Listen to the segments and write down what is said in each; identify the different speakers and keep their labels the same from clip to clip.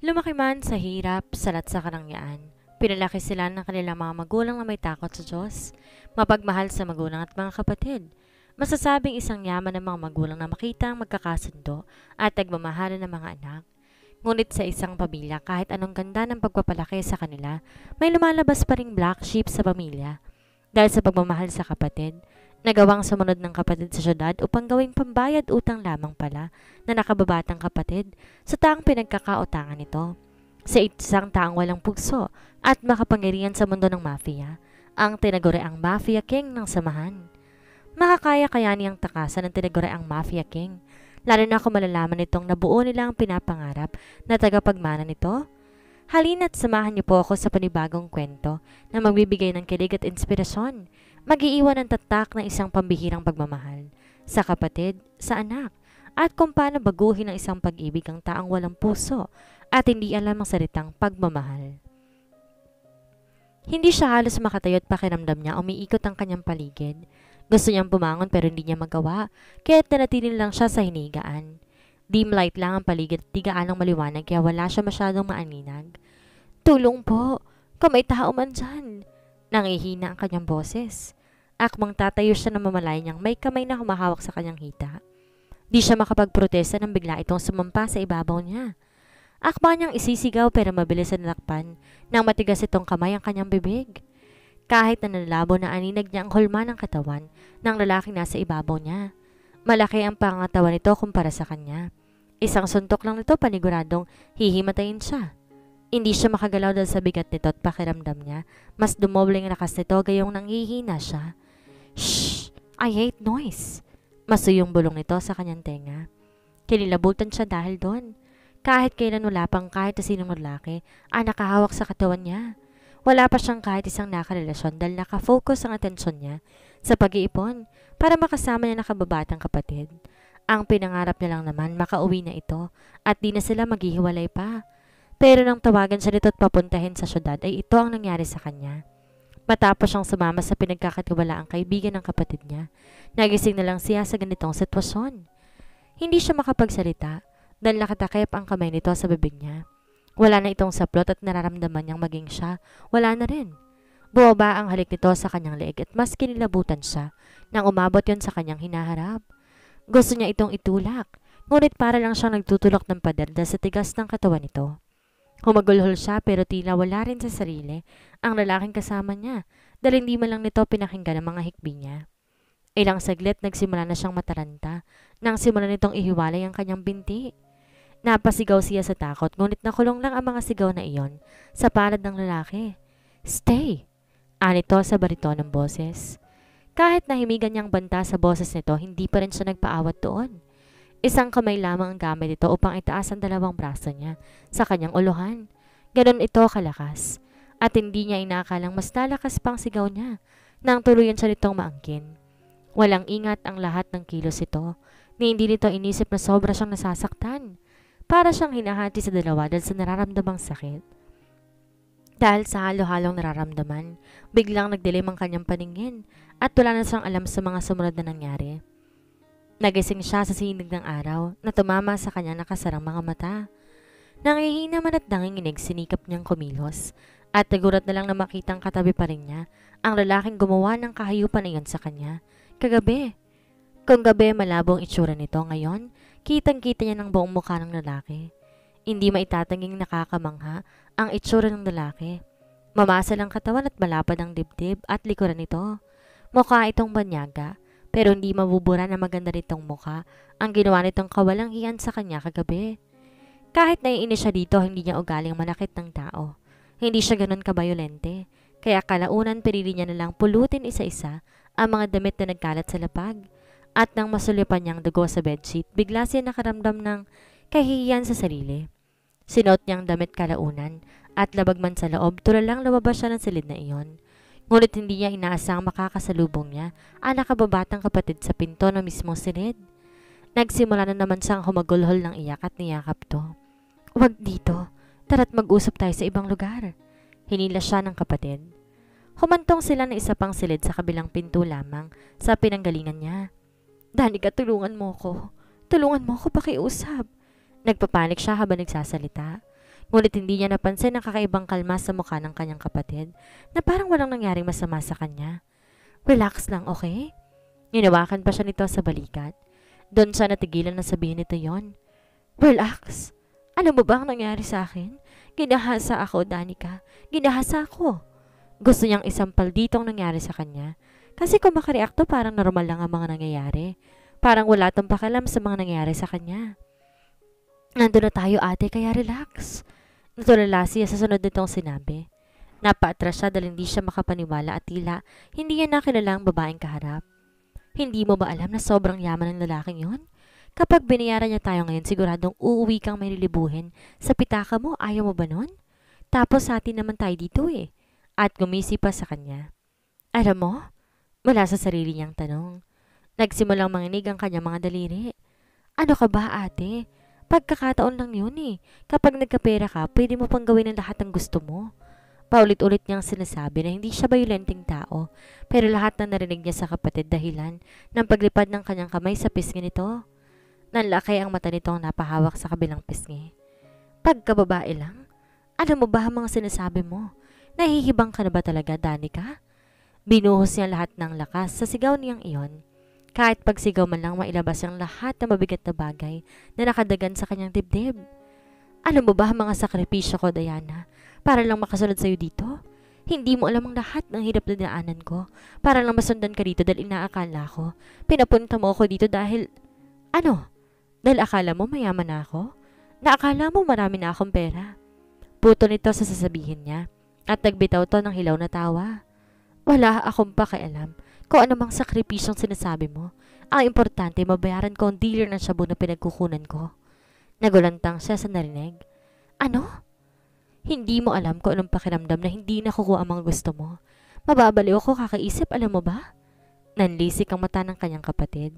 Speaker 1: Lumaki man sa hirap, salat sa karangyaan. Pinalaki sila ng kanilang mga magulang na may takot sa Diyos, mapagmahal sa magulang at mga kapatid. Masasabing isang yaman ng mga magulang na makita ang magkakasundo at nagmamahalan ng mga anak. Ngunit sa isang pamilya, kahit anong ganda ng pagpapalaki sa kanila, may lumalabas pa ring black sheep sa pamilya. Dahil sa pagmamahal sa kapatid, nagawang sumunod ng kapatid sa syudad upang gawing pambayad utang lamang pala na nakababatang kapatid sa taang pinagkakautangan nito. Sa isang taang walang pugso at makapangyarihan sa mundo ng mafia, ang tinaguriang Mafia King ng samahan. Makakaya kaya niyang takasan ng tinaguriang Mafia King, lalo na kung malalaman nitong nabuo nila ang pinapangarap na tagapagmana nito? Halina't samahan niyo po ako sa panibagong kwento na magbibigay ng kilig at inspirasyon. Mag-iiwan ng tatak ng isang pambihirang pagmamahal sa kapatid, sa anak, at kung paano baguhin ang isang pag-ibig ang taang walang puso at hindi alam ang salitang pagmamahal. Hindi siya halos makatayo at pakiramdam niya umiikot ang kanyang paligid. Gusto niyang bumangon pero hindi niya magawa, kaya't nanatili lang siya sa hinigaan. Dim light lang ang paligid at di gaanong maliwanag kaya wala siya masyadong maaninag. Tulong po! Kung may tao man dyan! Nangihina ang kanyang boses. Akmang tatayo siya na mamalay niyang may kamay na humahawak sa kanyang hita. Di siya makapagprotesta nang bigla itong sumampa sa ibabaw niya. Akma niyang isisigaw pero mabilis na nalakpan nang matigas itong kamay ang kanyang bibig. Kahit na nalabo na aninag niya ang hulma ng katawan ng lalaking nasa ibabaw niya. Malaki ang pangatawan nito kumpara sa kanya. Isang suntok lang nito paniguradong hihimatayin siya. Hindi siya makagalaw dahil sa bigat nito at pakiramdam niya. Mas dumoble ang lakas nito gayong nanghihina siya. Shh! I hate noise! Masuyong bulong nito sa kanyang tenga. Kinilabutan siya dahil doon. Kahit kailan wala pang kahit na sinong lalaki ang nakahawak sa katawan niya. Wala pa siyang kahit isang nakarelasyon dahil nakafocus ang atensyon niya sa pag-iipon para makasama niya nakababatang kapatid. Ang pinangarap niya lang naman makauwi na ito at di na sila maghihiwalay pa. Pero nang tawagan siya nito at papuntahin sa syudad ay ito ang nangyari sa kanya. Matapos siyang sumama sa pinagkakatiwalaang kaibigan ng kapatid niya, nagising na lang siya sa ganitong sitwasyon. Hindi siya makapagsalita dahil nakatakip ang kamay nito sa bibig niya. Wala na itong saplot at nararamdaman niyang maging siya, wala na rin. Bumaba ang halik nito sa kanyang leeg at mas kinilabutan siya nang umabot yon sa kanyang hinaharap. Gusto niya itong itulak, ngunit para lang siyang nagtutulak ng pader dahil sa tigas ng katawan nito. Humagulhol siya pero tila wala rin sa sarili ang lalaking kasama niya dahil hindi man lang nito pinakinggan ang mga hikbi niya. Ilang saglit nagsimula na siyang mataranta nang simulan nitong ihiwalay ang kanyang binti. Napasigaw siya sa takot ngunit nakulong lang ang mga sigaw na iyon sa palad ng lalaki. Stay! Anito sa bariton ng boses. Kahit nahimigan niyang banta sa boses nito, hindi pa rin siya nagpaawat doon. Isang kamay lamang ang gamit nito upang itaas ang dalawang braso niya sa kanyang uluhan. Ganon ito kalakas. At hindi niya inakalang mas lalakas pang sigaw niya nang tuluyan siya nitong maangkin. Walang ingat ang lahat ng kilos ito ni hindi nito inisip na sobra siyang nasasaktan. Para siyang hinahati sa dalawa dahil sa nararamdamang sakit. Dahil sa halo-halong nararamdaman, biglang nagdilim ang kanyang paningin at wala na siyang alam sa mga sumunod na nangyari. Nagising siya sa sinig ng araw na tumama sa kanya nakasarang mga mata. Nangihina man at nanginginig sinikap niyang kumilos at nagulat na lang na makitang katabi pa rin niya ang lalaking gumawa ng kahayupan na iyon sa kanya. Kagabi. Kung gabi malabo ang itsura nito ngayon, kitang-kita niya ng buong mukha ng lalaki. Hindi maitatanging nakakamangha ang itsura ng lalaki. Mamasal ang katawan at malapad ang dibdib at likuran nito. Mukha itong banyaga, pero hindi mabubura na maganda nitong mukha ang ginawa nitong kawalang hiyan sa kanya kagabi. Kahit naiinis siya dito, hindi niya ugaling manakit ng tao. Hindi siya ganun kabayolente, kaya kalaunan pinili niya na lang pulutin isa-isa ang mga damit na nagkalat sa lapag. At nang masulipan niyang dugo sa bedsheet, bigla siya nakaramdam ng kahihiyan sa sarili. Sinuot niyang damit kalaunan at labag man sa loob, tulalang lumabas siya ng silid na iyon. Ngunit hindi niya inaasang makakasalubong niya ang nakababatang kapatid sa pinto ng mismong silid. Nagsimula na naman siyang humagulhol ng iyak at niyakap to. Huwag dito, tara't mag-usap tayo sa ibang lugar. Hinila siya ng kapatid. Humantong sila ng isa pang silid sa kabilang pinto lamang sa pinanggalingan niya. Danica, tulungan mo ko. Tulungan mo ko pakiusap. Nagpapanik siya habang nagsasalita. Ngunit hindi niya napansin ang kakaibang kalma sa mukha ng kanyang kapatid na parang walang nangyaring masama sa kanya. Relax lang, okay? Hinawakan pa siya nito sa balikat. Doon siya natigilan na sabihin nito yon. Relax? Alam mo ba ang nangyari sa akin? Ginahasa ako, Danica. Ginahasa ako. Gusto niyang isampal dito ang nangyari sa kanya. Kasi kung makareact to, parang normal lang ang mga nangyayari. Parang wala tong pakialam sa mga nangyari sa kanya. Nandun na tayo ate, kaya relax. Natulala siya sa sunod nitong sinabi. Napaatras siya dahil hindi siya makapaniwala at tila hindi niya nakilala ang babaeng kaharap. Hindi mo ba alam na sobrang yaman ng lalaking yon? Kapag binayaran niya tayo ngayon, siguradong uuwi kang may lilibuhin. Sa pitaka mo, ayaw mo ba nun? Tapos sa atin naman tayo dito eh. At gumisi pa sa kanya. Alam mo? Mula sa sarili niyang tanong. Nagsimulang manginig ang kanyang mga daliri. Ano ka ba ate? Pagkakataon lang yun eh. Kapag nagkapera ka, pwede mo pang gawin ang lahat ng gusto mo. Paulit-ulit niyang sinasabi na hindi siya bayolenteng tao, pero lahat na narinig niya sa kapatid dahilan ng paglipad ng kanyang kamay sa pisngi nito. Nanlaki ang mata nitong napahawak sa kabilang pisngi. Pagkababae lang? Alam mo ba ang mga sinasabi mo? Nahihibang ka na ba talaga, Danica? Binuhos niya lahat ng lakas sa sigaw niyang iyon. Kahit pagsigaw man lang mailabas ang lahat ng mabigat na bagay na nakadagan sa kanyang dibdib. Alam mo ba ang mga sakripisyo ko, Diana? Para lang makasunod sa'yo dito? Hindi mo alam ang lahat ng hirap na dinaanan ko. Para lang masundan ka dito dahil inaakala ko. Pinapunta mo ako dito dahil... Ano? Dahil akala mo mayaman na ako? Naakala mo marami na akong pera? Puto nito sa sasabihin niya. At nagbitaw to ng hilaw na tawa. Wala akong pakialam kung anumang sakripisyong sinasabi mo. Ang importante, mabayaran ko ang dealer ng shabu na pinagkukunan ko. Nagulantang siya sa narinig. Ano? Hindi mo alam kung anong pakiramdam na hindi nakukuha ang mga gusto mo. Mababaliw ako kakaisip, alam mo ba? Nanlisik ang mata ng kanyang kapatid.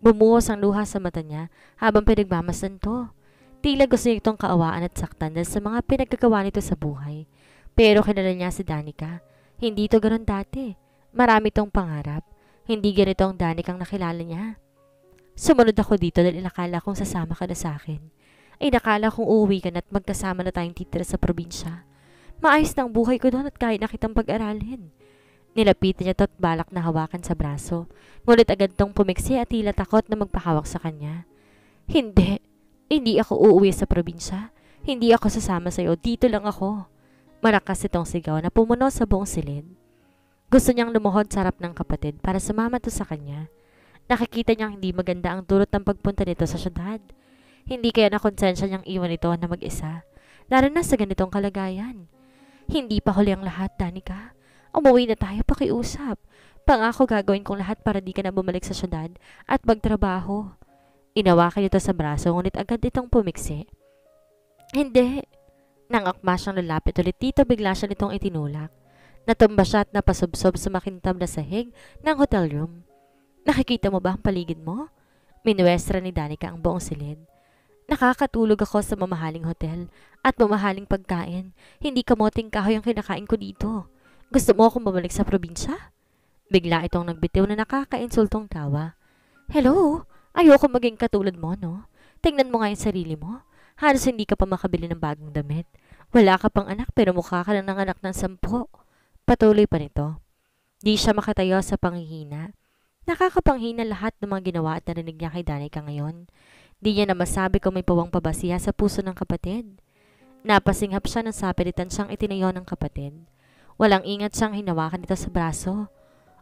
Speaker 1: Bumuhos ang luha sa mata niya habang pinagmamasdan to. Tila gusto niya itong kaawaan at saktan dahil sa mga pinagkagawa nito sa buhay. Pero kilala niya si Danica. Hindi ito ganoon dati. Marami itong pangarap. Hindi ganito ang Danica ang nakilala niya. Sumunod ako dito dahil inakala kong sasama ka na sa akin. Ay nakala kong uuwi ka na at magkasama na tayong titira sa probinsya. Maayos na ang buhay ko doon at kaya na kitang pag-aralin. Nilapitan niya to at balak na hawakan sa braso. Ngunit agad tong pumiksi at tila takot na magpahawak sa kanya. Hindi. Hindi ako uuwi sa probinsya. Hindi ako sasama sa'yo. Dito lang ako. Malakas itong sigaw na pumuno sa buong silid. Gusto niyang lumuhod sa harap ng kapatid para sumama to sa kanya. Nakikita niyang hindi maganda ang dulot ng pagpunta nito sa syudad. Hindi kaya nakonsensya niyang iwan ito na mag-isa, lalo na sa ganitong kalagayan. Hindi pa huli ang lahat, Danica. Umuwi na tayo pakiusap. Pangako gagawin kong lahat para di ka na bumalik sa syudad at magtrabaho. Inawakan ito sa braso ngunit agad itong pumiksi. Hindi. Nang akma siyang lalapit ulit dito, bigla siya nitong itinulak. Natumba siya at napasubsob sa makintab na sahig ng hotel room. Nakikita mo ba ang paligid mo? Minuestra ni Danica ang buong silid. Nakakatulog ako sa mamahaling hotel at mamahaling pagkain. Hindi kamoting kahoy ang kinakain ko dito. Gusto mo akong bumalik sa probinsya? Bigla itong nagbitiw na nakakainsultong tawa. Hello? Ayoko maging katulad mo, no? Tingnan mo nga yung sarili mo. Halos hindi ka pa makabili ng bagong damit. Wala ka pang anak pero mukha ka lang ng anak ng 10. Patuloy pa nito. Di siya makatayo sa panghihina. Nakakapanghina lahat ng mga ginawa at narinig niya kay Danica ngayon. Di niya na masabi kung may pawang pabasiya sa puso ng kapatid. Napasinghap siya nang sapilitan siyang itinayo ng kapatid. Walang ingat siyang hinawakan nito sa braso.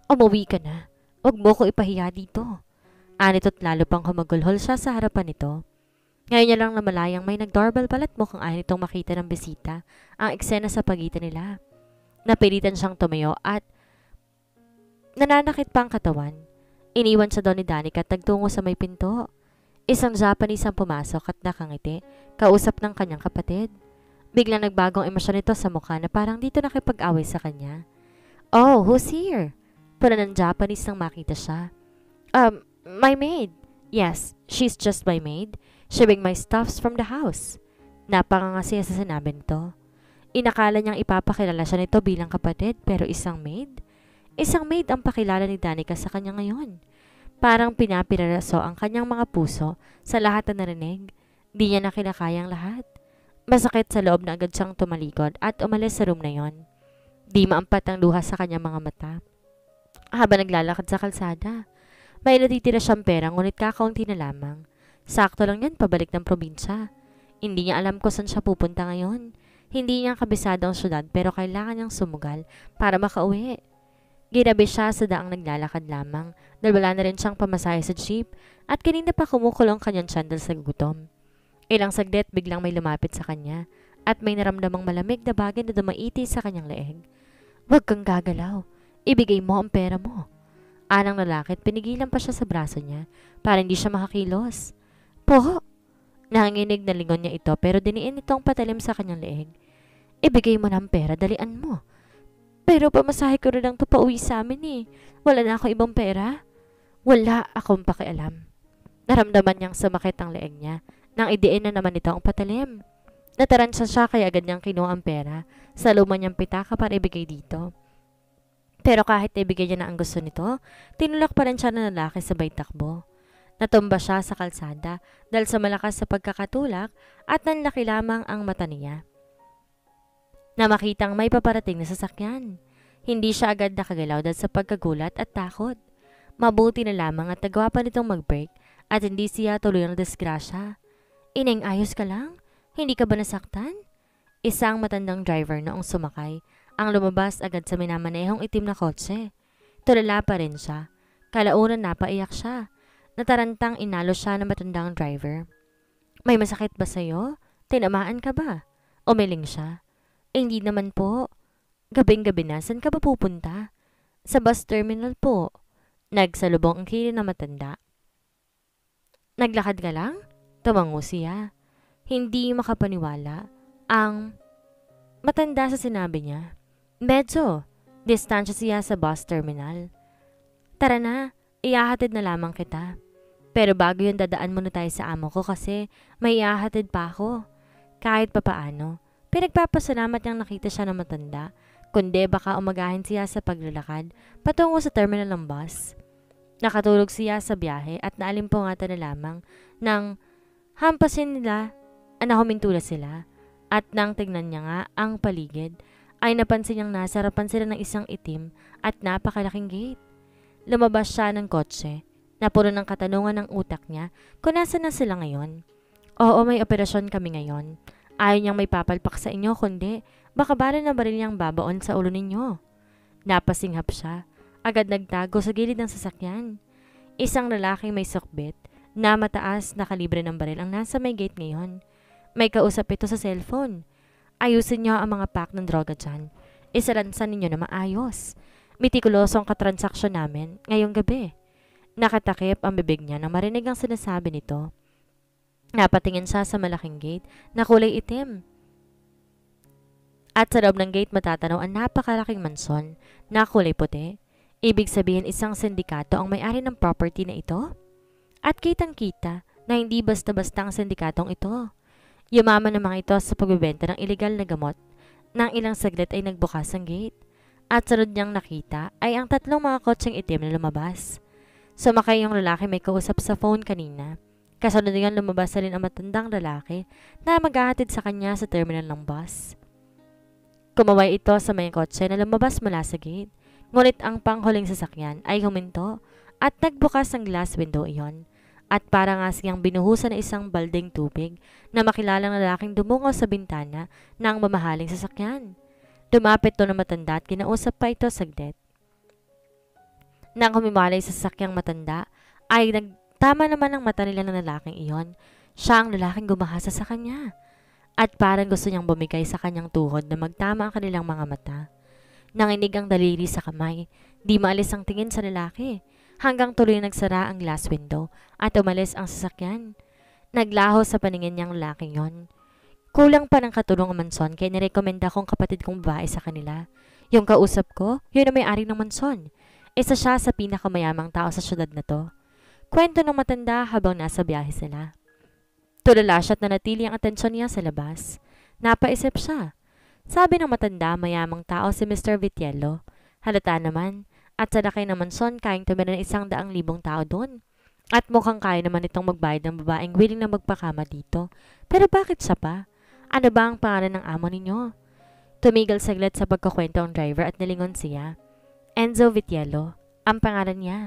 Speaker 1: Umuwi ka na. Huwag mo ko ipahiya dito. Anito't lalo pang humagulhol siya sa harapan nito. Ngayon niya lang namalayang may nag-doorbell palat mukhang ayaw nitong makita ng bisita ang eksena sa pagitan nila. Napilitan siyang tumayo at nananakit pa ang katawan. Iniwan siya doon ni Danica at nagtungo sa may pinto. Isang Japanese ang pumasok at nakangiti, kausap ng kanyang kapatid. Biglang nagbagong emosyon nito sa mukha na parang dito nakipag-away sa kanya. Oh, who's here? Puna ng Japanese nang makita siya. My maid. Yes, she's just my maid. She bring my stuffs from the house. Napakangasi sa sinabi nito. Inakala niyang ipapakilala siya nito bilang kapatid pero isang maid? Isang maid ang pakilala ni Danica sa kanya ngayon. Parang pinapiraraso ang kanyang mga puso sa lahat na narinig. Di niya na kinakayang lahat. Masakit sa loob na agad siyang tumalikod at umalis sa room na yon. Di maampat ang luha sa kanyang mga mata. Habang naglalakad sa kalsada, may natitira siyang pera ngunit kakaunti na lamang. Sakto lang yan pabalik ng probinsya. Hindi niya alam kung saan siya pupunta ngayon. Hindi niya kabisado ang syudad pero kailangan niyang sumugal para makauwi. Ginabi siya sa daang naglalakad lamang dahil wala na rin siyang pamasahe sa jeep at kanina pa kumukulong kanyang sandal sa gutom. Ilang saglit biglang may lumapit sa kanya at may naramdamang malamig na bagay na dumaiti sa kanyang leeg. "Huwag kang gagalaw. Ibigay mo ang pera mo." Anang lalaki at pinigilan pa siya sa braso niya para hindi siya makakilos. "Po?" Nanginginig na lingon niya ito pero diniin itong patalim sa kanyang leeg. "Ibigay mo na ang pera, dalian mo." "Pero pamasahe ko rin lang to pauwi sa amin eh. Wala na ako ibang pera." "Wala akong pakialam." Naramdaman niyang sumakit ang leeg niya nang idiin na naman ito ang patalim. Nataransa siya kaya agad niyang kinuha ang pera sa luma niyang pitaka para ibigay dito. Pero kahit ibigay niya na ang gusto nito, tinulak pa rin siya ng lalaki sabay takbo. Natumba siya sa kalsada dahil sa malakas sa pagkakatulak at nanlaki lamang ang mata niya na makitang may paparating na sasakyan. Hindi siya agad nakagalaw dahil sa pagkagulat at takot. Mabuti na lamang at nagawa pa nitong mag-break at hindi siya tuloy ng disgrasya. "Ineng, ayos ka lang? Hindi ka ba nasaktan?" Isang matandang driver noong sumakay ang lumabas agad sa minamanehong itim na kotse. Tulala pa rin siya. Kalaunan napaiyak siya. Natarantang inalo siya ng matandang driver. "May masakit ba sa'yo? Tinamaan ka ba?" Umiling siya. "Hindi naman po. Gabing-gabi na, saan ka ba pupunta?" "Sa bus terminal po." Nagsalubong ang kili na matanda. "Naglakad ka lang?" Tumango siya. Hindi makapaniwala ang matanda sa sinabi niya. Medyo distansya siya sa bus terminal. "Tara na, ihahatid na lamang kita. Pero bago yun dadaan muna tayo sa amo ko kasi may ihahatid pa ako." Kahit papaano, pinagpapasalamat niyang nakita siya ng matanda, kundi baka umagahin siya sa paglalakad patungo sa terminal ng bus. Nakatulog siya sa biyahe at naalimpungatan na lamang ng hampasin nila na humintula sila at nang tignan niya nga ang paligid ay napansin niyang nasa harapan sila ng isang itim at napakalaking gate. Lumabas siya ng kotse na puno ng katanungan ng utak niya kung nasa na sila ngayon. "Oo, may operasyon kami ngayon. Ayaw niyang may papalpak sa inyo kundi baka bala na baril niyang babaon sa ulo ninyo." Napasinghap siya. Agad nagtago sa gilid ng sasakyan. Isang lalaking may sukbit na mataas na kalibre ng baril ang nasa may gate ngayon. May kausap ito sa cellphone. "Ayusin niyo ang mga pack ng droga dyan. Isalansan ninyo na maayos. Metikulosong katransaksyon namin ngayong gabi." Nakatakip ang bibig niya nang marinig ang sinasabi nito. Napatingin siya sa malaking gate na kulay itim. At sa loob ng gate matatanaw ang napakalaking mansyon na kulay puti. Ibig sabihin isang sindikato ang may-ari ng property na ito? At kitang-kita na hindi basta-basta ang sindikatong ito. Yumaman ng mga ito sa pagbebenta ng ilegal na gamot. Nang ilang saglit ay nagbukas ang gate. At sunod niyang nakita ay ang tatlong mga kotseng itim na lumabas. Sumakay yung lalaki may kausap sa phone kanina. Kasunod niyan lumabas na rin ang matandang lalaki na maghahatid sa kanya sa terminal ng bus. Kumaway ito sa may kotse na lumabas mula sa gate. Ngunit ang panghuling sasakyan ay huminto at nagbukas ang glass window iyon. At para nga siyang binuhusan ng isang balding tubig na makilalang lalaking dumungo sa bintana ng mamahaling sasakyan. Dumapit to na matanda at kinausap pa ito saglit. Nang humimalay sa sasakyang matanda, ay nagtama naman ang mata nila ng lalaking iyon. Siya ang lalaking gumahasa sa kanya. At parang gusto niyang bumigay sa kanyang tuhod na magtama ang kanilang mga mata. Nanginig ang daliri sa kamay. Di maalis ang tingin sa lalaki. Hanggang tuloy nagsara ang glass window at umalis ang sasakyan. Naglaho sa paningin niyang lalaking yon. Kulang pa ng katulong ang manson kaya nirekomenda kong kapatid kong babae sa kanila. Yung kausap ko, yun ang may-ari ng manson. Isa siya sa pinakamayamang tao sa syudad na to. Kwento ng matanda habang nasa biyahe sila. Tulala siya at nanatili ang atensyon niya sa labas. Napaisip siya. Sabi ng matanda, mayamang tao si Mr. Vitiello. Halata naman. At sa laki ng manson, kayang tumira ng 100,000 tao doon. At mukhang kaya naman itong magbayad ng babaeng willing na magpakama dito. Pero bakit siya pa? Ano ba ang pangalan ng amo ninyo? Tumigil saglit sa pagkakwento ang driver at nalingon siya. Enzo Vitiello, ang pangalan niya.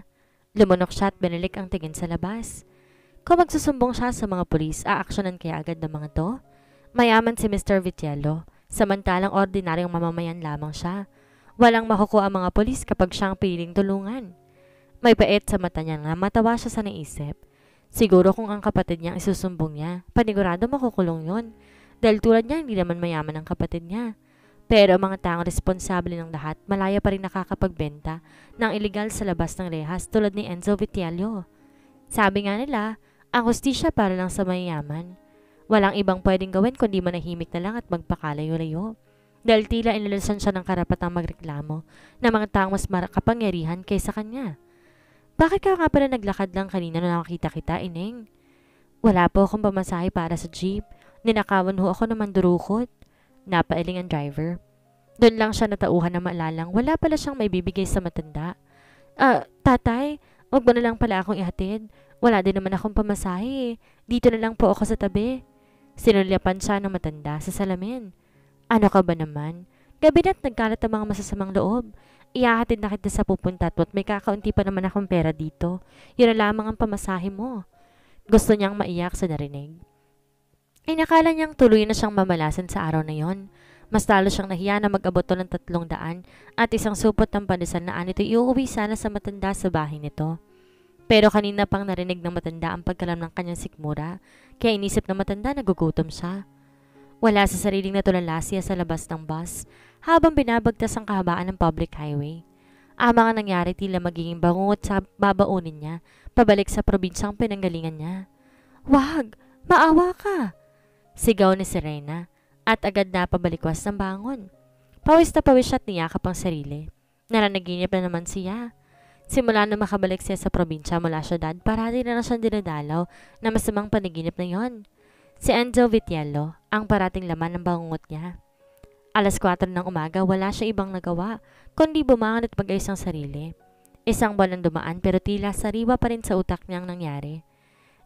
Speaker 1: Lumunok siya at binalik ang tingin sa labas. Kung magsusumbong siya sa mga pulis, aaksyonan kaya agad ng mga to? Mayaman si Mr. Vitiello, samantalang ordinaryong mamamayan lamang siya. Walang makukuha ang mga pulis kapag siyang piling tulungan. May pait sa mata niya nga, matawa siya sa naisip. Siguro kung ang kapatid niya isusumbong niya, panigurado makukulong yon. Dahil tulad niya, hindi naman mayaman ang kapatid niya. Pero ang mga taong responsable ng lahat, malaya pa rin nakakapagbenta ng iligal sa labas ng rehas tulad ni Enzo Vitiello. Sabi nga nila, ang hustisya para lang sa mayayaman. Walang ibang pwedeng gawin kundi manahimik na lang at magpakalayo-layo. Dahil tila inilasan siya ng karapatang magreklamo ng mga taong mas makapangyarihan kaysa kanya. Bakit ka nga pala naglakad lang kanina nung nakakita kita, Ineng? Wala po akong pamasahe para sa jeep. Ninakawan ho ako ng mandurukot. Napailing ang driver. Doon lang siya natauhan na maalalang wala pala siyang may bibigay sa matanda. Tatay, wag mo na lang pala akong ihatid. Wala din naman akong pamasahe. Dito na lang po ako sa tabi. Sinulyapan siya ng matanda sa salamin. Ano ka ba naman? Gabi na't nagkalat ang mga masasamang loob. Iyahatid na kita sa pupunta at may kakaunti pa naman akong pera dito. Yun na lamang ang pamasahe mo. Gusto niyang maiyak sa narinig. Inakala niyang tuloy na siyang mamalasan sa araw na yon. Mas talo siyang nahiya na mag-abot ng 300 at isang supot ng pandesal na anito iuuwi sana sa matanda sa bahay nito. Pero kanina pang narinig ng matanda ang pagkalam ng kanyang sikmura, kaya inisip ng matanda na gugutom siya. Wala sa sariling natulala siya sa labas ng bus habang binabagtas ang kahabaan ng public highway. Ang mga nangyari tila magiging bangungot sa babaunin niya pabalik sa probinsyang pinanggalingan niya. Wag! Maawa ka! Sigaw ni Serena at agad na pabalikwas ng bangon. Pawis na pawis siya at niyakap ang sarili. Naranaginip na naman siya. Simula na makabalik siya sa probinsya mula syudad, parati na siyang dinadalaw na masamang panaginip na yon. Si Enzo Vitiello, ang parating laman ng bangungot niya. 4:00 ng umaga, wala siya ibang nagawa, kundi bumangon at mag-ayos ang sarili. Isang buwan ang dumaan pero tila sariwa pa rin sa utak niyang nangyari.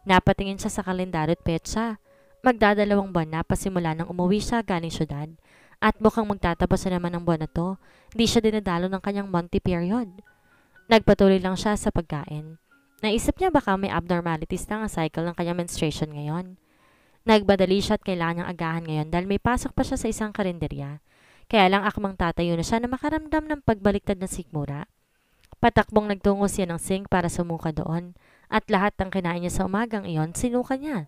Speaker 1: Napatingin siya sa kalendaryo at petsa. Magdadalawang buwan na pasimula nang umuwi siya galing syudad at mukhang magtatapos na naman ang buwan na to, di siya dinadalo ng kanyang monthly period. Nagpatuloy lang siya sa pagkain. Naisip niya baka may abnormalities na ang cycle ng kanyang menstruation ngayon. Nagbadali siya at kailangan niyang agahan ngayon dahil may pasok pa siya sa isang karinderya. Kaya lang akmang tatayo na siya na makaramdam ng pagbaliktad ng sikmura. Patakbong nagtungo siya ng sink para sumuka doon at lahat ng kinain niya sa umagang iyon sinuka niya.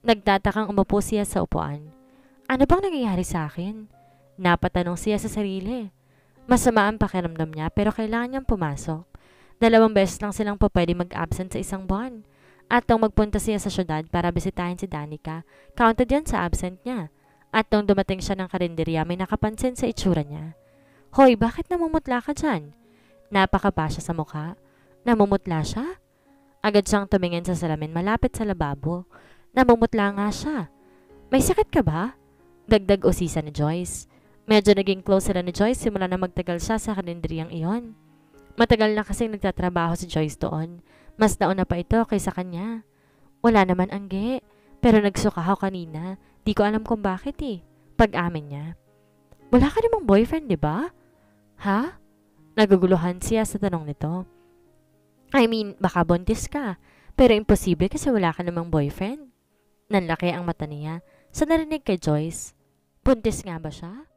Speaker 1: Nagtatakang umupo siya sa upuan. Ano bang nangyayari sa akin? Napatanong siya sa sarili. Masama ang pakiramdam niya pero kailangan niyang pumasok. 2 beses lang silang pwede mag-absent sa isang buwan. At nung magpunta siya sa syudad para bisitahin si Danica, counted yan sa absent niya. At nung dumating siya ng karinderya, may nakapansin sa itsura niya. Hoy, bakit namumutla ka dyan? Napakaba siya sa mukha. Namumutla siya? Agad siyang tumingin sa salamin malapit sa lababo. Namumutla nga siya. May sakit ka ba? Dagdag usisa ni Joyce. Medyo naging close sila ni Joyce simula na magtagal siya sa karinderyang iyon. Matagal na kasing nagtatrabaho si Joyce doon. Mas nauna pa ito kaysa kanya. Wala naman angge. Pero nagsuka ako kanina. Di ko alam kung bakit eh. Pag-amin niya. Wala ka namang boyfriend, di ba? Ha? Naguguluhan siya sa tanong nito. I mean, baka buntis ka. Pero imposible kasi wala ka namang boyfriend. Nanlaki ang mata niya sa narinig kay Joyce. Buntis nga ba siya?